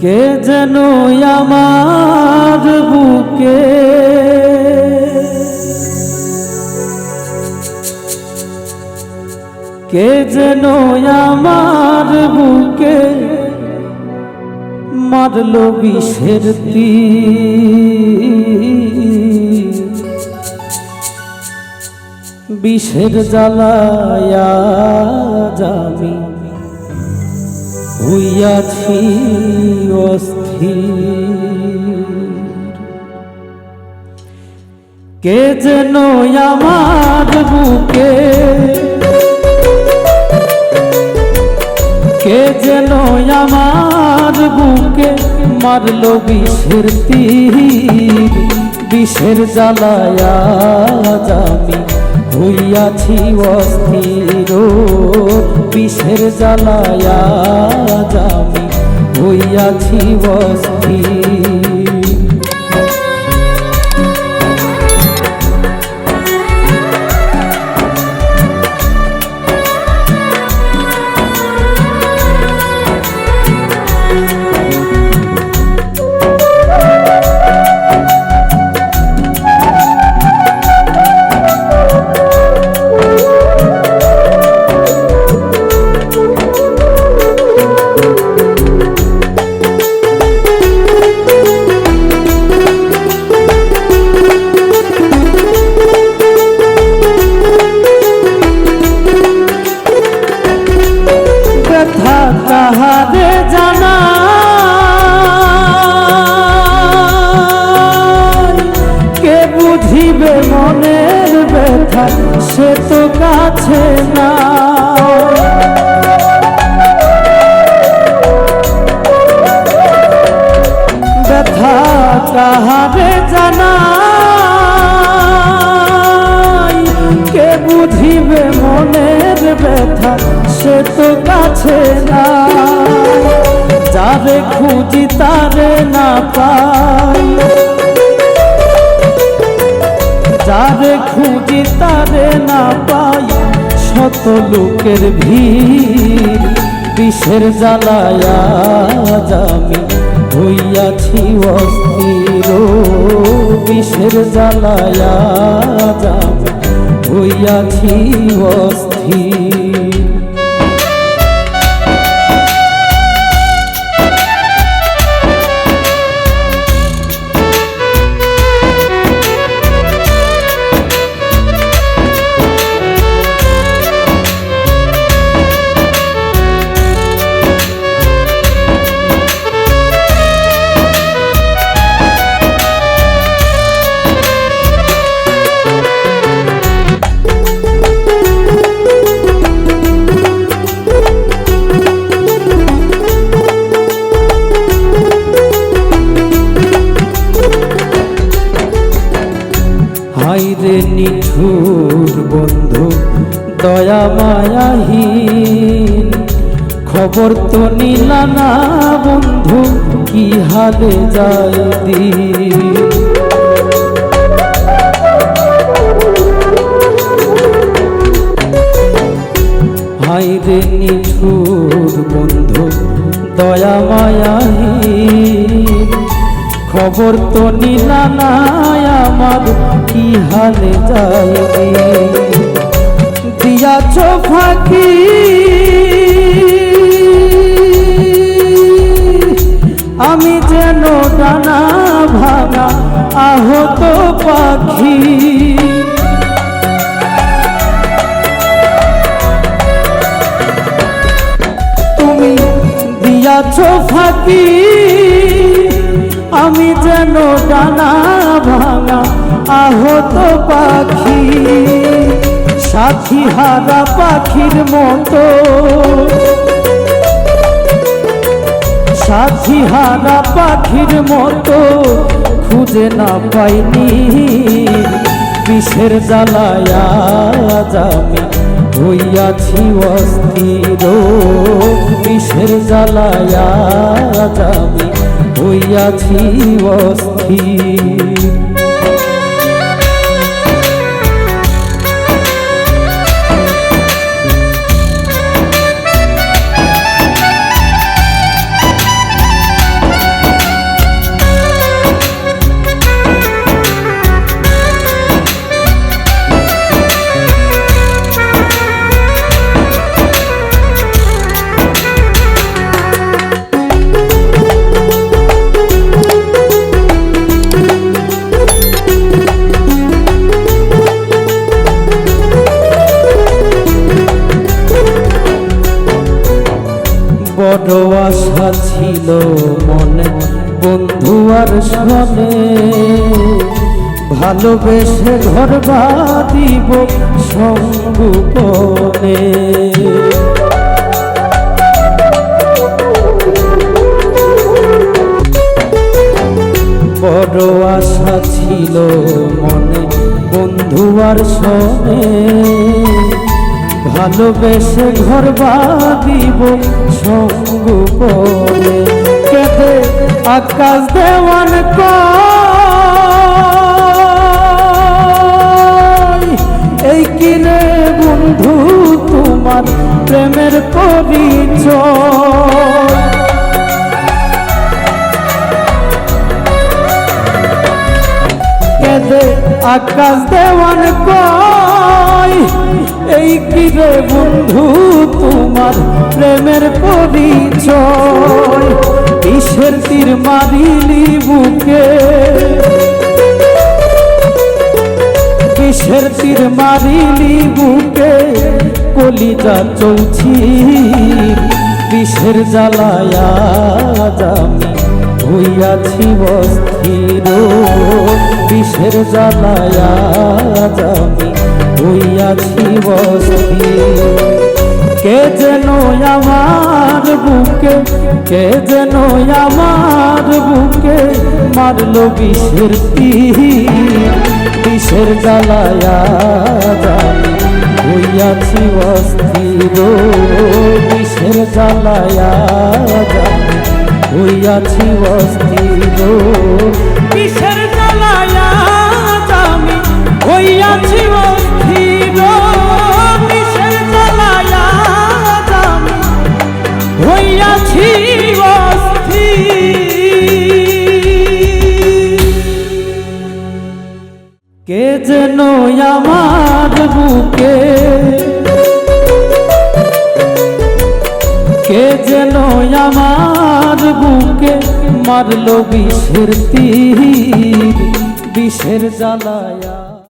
কে যেন আমার বুকে কে যেন আমার বুকে মারলো বিষের তীর বিষের জ্বালায়া আমি হইয়াছি অস্থির। কে যেন আমার বুকে কে যেন আমার বুকে মারলো বিষের তীর বিষের জ্বালায়া আমি হইয়াছি অস্থির। বিষের জ্বালায়া আমি হইয়াছি অস্থির। তাহারে জানা কে বুঝিবে মনের ব্যথা সে তো কাছে না। ব্যথা তাহারে জানা কে বুঝিবে মনের ব্যথা সে তো কাছে না। যারে খুঁজি তারে না পাই যারে খুঁজি তারে না পাই শত লোকের ভিড় বিষের জ্বালায়া আমি হইয়াছি অস্থির। বিষের জ্বালায়া আমি হইয়াছি অস্থির। হায়রে নিঠুর বন্ধু দয়া মায়াহীন খবর তো নিলা না বন্ধু কি হালে যায় দিন। হায়রে নিঠুর বন্ধু দয়া মায়াহীন খবর তো নিলা না আমার কি হালে যায় দিয়াছ ফাঁকি আমি যেন ডানা ভাঙা আহত পাখি। তুমি দিয়াছ ফাঁকি আমি যেন ডানা ভাঙা আহত পাখি। সাথী হারা পাখির মতো সাথী হারা পাখির মতো খুঁজে না পাইনি বিষের জ্বালায়া আমি হইয়াছি অস্থির। বিষের জ্বালায়া আমি হইয়াছি অস্থির। বড় আশা ছিল মনে বন্ধু আর শোনে, ভালোবেসে ঘর বাঁধিব সঙ্গোপনে। বড় আশা ছিল মনে বন্ধু আর শোনে, ভালোবেসে ঘর বাঁধিব সঙ্গোপনে। কেঁদে আকাশ দেওয়ান কয়, এই কিরে বন্ধু তোমার প্রেমের পরিচয়। কেঁদে আকাশ দেওয়ান কয়, এই কিরে বন্ধু তোমার প্রেমের পরিচয়। কিসের তীর মারিলি বুকে, কিসের তীর মারিলি বুকে, কলিজা চলছি বিষের জ্বালায় আজ আমি হইয়াছি অস্থির। বিষের জ্বালায় আজ আমি হইয়াছি অস্থির। কে যেন আমার বুকে, কে যেন আমার বুকে মারলো বিষের তীর। বিষের জ্বালায় আজ আমি হইয়াছি অস্থির। বিষের জ্বালায় আজ আমি হইয়াছি অস্থির। বিষের জ্বালায় আজ আমি হইয়াছি অস্থির। বিষের জ্বালায় আজ আমি হইয়াছি অস্থির। কে যেন আমার বুকে, কে যেন আমার বুকে মারলো বিষের তীর। বিষের জ্বালায়